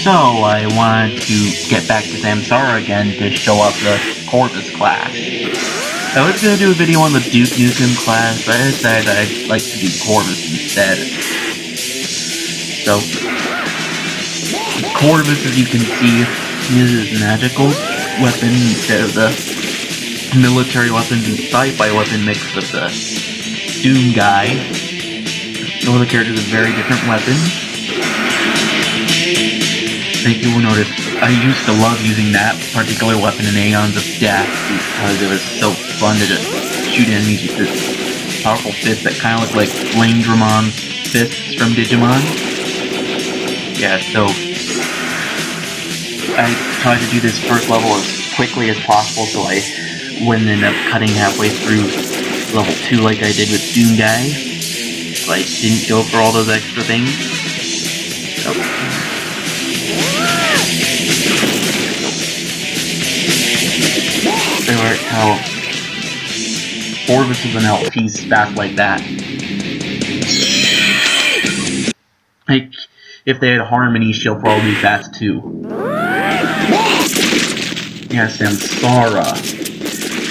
So, I wanted to get back to Samsara again to show off the Corvus class. I was going to do a video on the Duke Nukem class, but I decided I'd like to do Corvus instead. So, Corvus, as you can see, uses magical weapon instead of the military weapons and sci-fi weapon mix with the Doom guy. All the characters have very different weapons. I think you will notice, I used to love using that particular weapon in Aeons of Death because it was so fun to just shoot enemies with this powerful fist that kind of looked like Flame Dramon's fists from Digimon. Yeah, so I tried to do this first level as quickly as possible so I wouldn't end up cutting halfway through level 2 like I did with Doom Guy. So I didn't go for all those extra things. So, or how Corvus is an LT's fast like that. Like, if they had Harmony, she'll probably be fast too. Yeah, Samsara.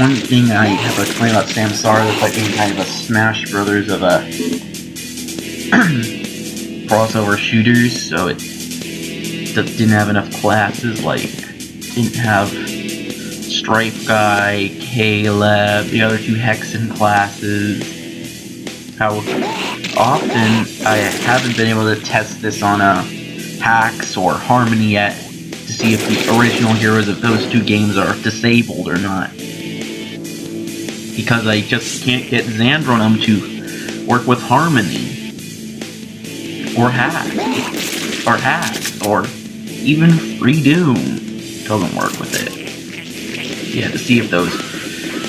One thing I have a complaint about Samsara is like being kind of a Smash Brothers of a crossover shooters, so it just didn't have enough classes, like, didn't have Strife Guy, Caleb, the other two Hexen classes. How often I haven't been able to test this on a Hax or Harmony yet to see if the original heroes of those two games are disabled or not. Because I just can't get Xandronum to work with Harmony. Or Hax. Or even Free Doom doesn't work with it. Yeah, to see if those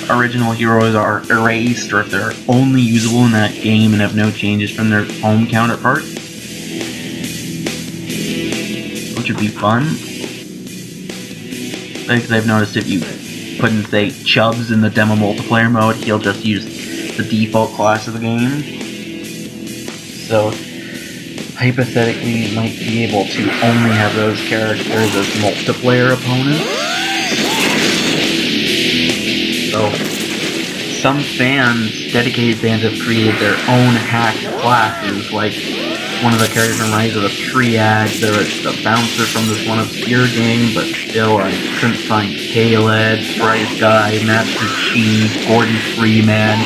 original heroes are erased or if they're only usable in that game and have no changes from their home counterparts. Which would be fun. Because I've noticed if you put in, say, Chubbs in the demo multiplayer mode, he'll just use the default class of the game. So, hypothetically, you might be able to only have those characters as multiplayer opponents. So, some dedicated fans have created their own hack classes, like one of the characters from Rise of the Triad, the bouncer from this one obscure game, but still I couldn't find Caleb, Strife Guy, Master Chief, Gordon Freeman,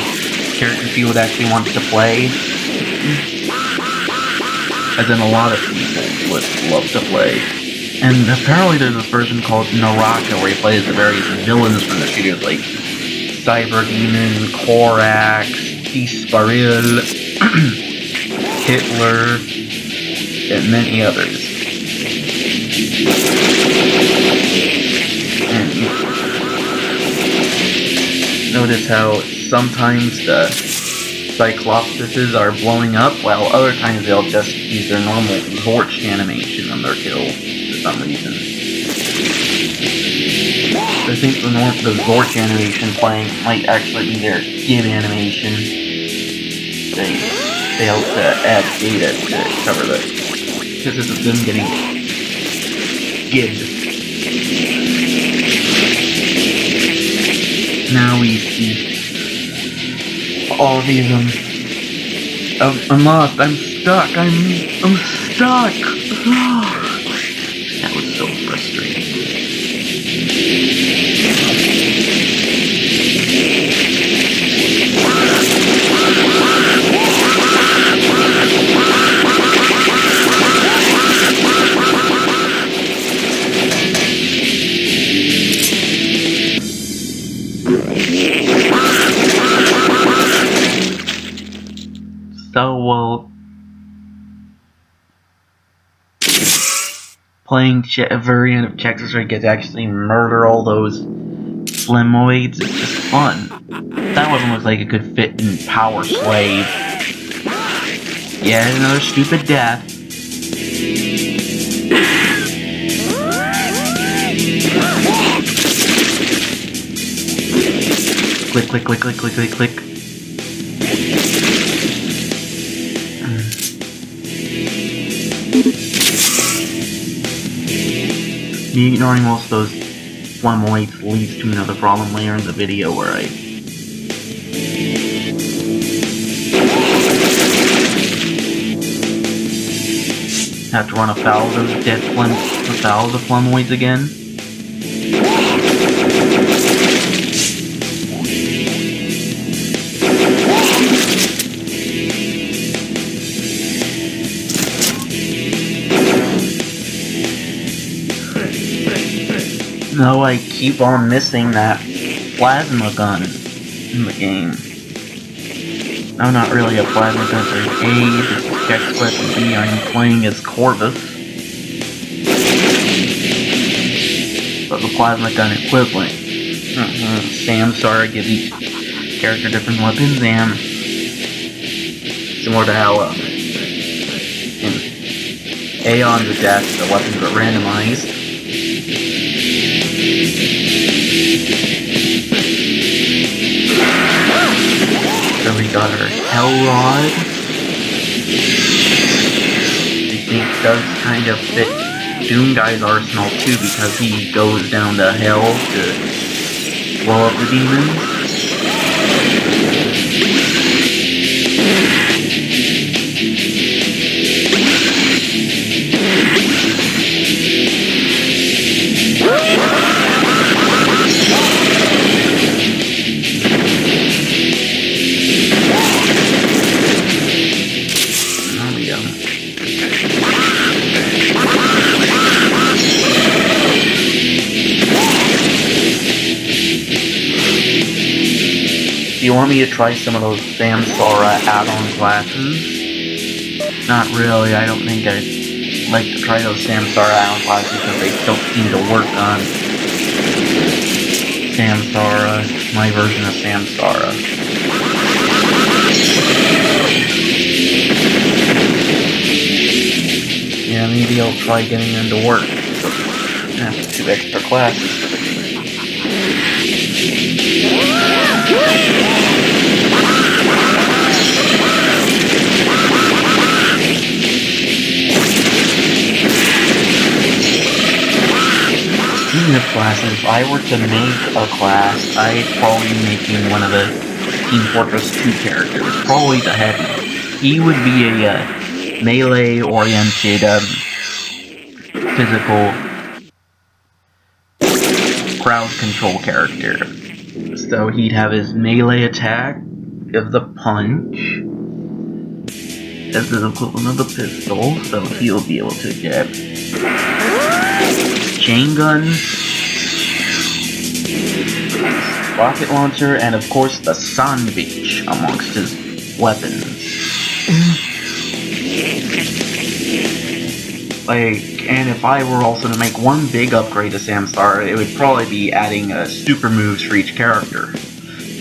characters he would actually want to play. As in a lot of people would love to play. And apparently there's this version called Naraka where he plays the various villains from the shooters like Cyber Demon, Korax, Disparil, Hitler, and many others. And notice how sometimes the Cyclopses are blowing up, while other times they'll just use their normal Zorch animation on their kills for some reason. I think the Zorch animation playing might actually be their give animation. They failed to add data to cover this. This is them getting gibbed. Now we see all of these, I'm lost, I'm stuck, I'm stuck! That was so frustrating. So, playing a variant of Chex where you get to actually murder all those Slimoids, it's just fun. That one looks like it could fit in Power Slave. Yeah, another stupid death. Click, click, click, click, click, click, click. Me ignoring most of those flamoids leads to another problem later in the video where I have to run afoul of those afoul of the flamoids again. No, I keep on missing that plasma gun in the game. No, not really a plasma gun, so A, this is Chex weapon, B, I'm playing as Corvus. But the plasma gun equivalent. Samsara gives each character different weapons, and similar to how in Aeon's Death, the weapons are randomized. So we got our Hell Rod. I think does kind of fit Doom Guy's arsenal too, because he goes down to hell to blow up the demons. Do you want me to try some of those Samsara add-on classes? Not really, I don't think I'd like to try those Samsara add-on classes because they don't seem to work on Samsara, my version of Samsara. Yeah, maybe I'll try getting them to work. That's 2 extra classes for the game. Speaking of classes, if I were to make a class, I'd probably be making one of the Team Fortress 2 characters, probably the Heavy. He would be a melee-oriented, physical crowd control character. So he'd have his melee attack of the punch as the equivalent of the pistol, so he'll be able to get chain gun, rocket launcher, and of course the sandwich amongst his weapons. And if I were also to make one big upgrade to Samsara, it would probably be adding super moves for each character.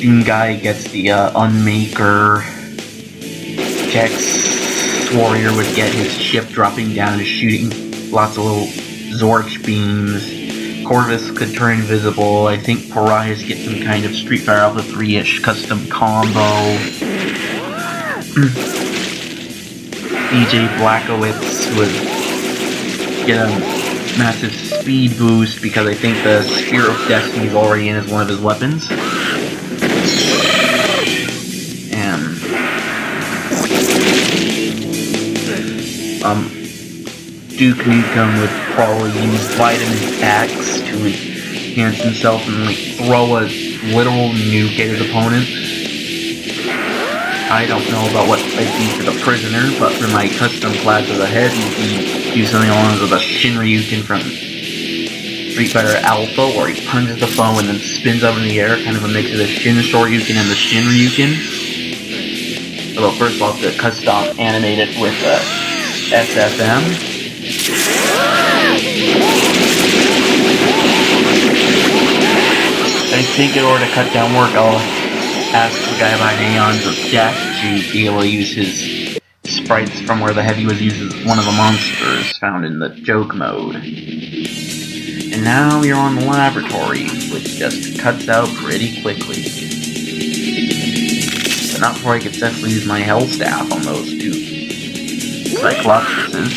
Doom Guy gets the Unmaker. Chex Warrior would get his ship dropping down and shooting lots of little Zorch beams. Corvus could turn invisible. I think Pariahs get some kind of Street Fighter Alpha 3-ish custom combo. DJ Blackowitz would get a massive speed boost because I think the Spear of Destiny is already in as one of his weapons. And Duke Nukem would probably use Vitamin X to enhance himself and like throw a literal nuke at his opponent. I don't know about what I'd do for the Prisoner, but for my custom class of the Heavy, he'd do something along with a Shinryuken from Street Fighter Alpha, where he punches the foe and then spins up in the air, kind of a mix of the Shin Shoryuken and the Shinryuken. Although first I'll have to custom animate it with SFM. I think in order to cut down work, I'll ask the guy by Aeons of Death to be able to use his sprites from where the Heavy was used as one of the monsters found in the joke mode. And now we are on the laboratory, which just cuts out pretty quickly. But not before I could successfully use my Hell Staff on those 2 Cyclopses.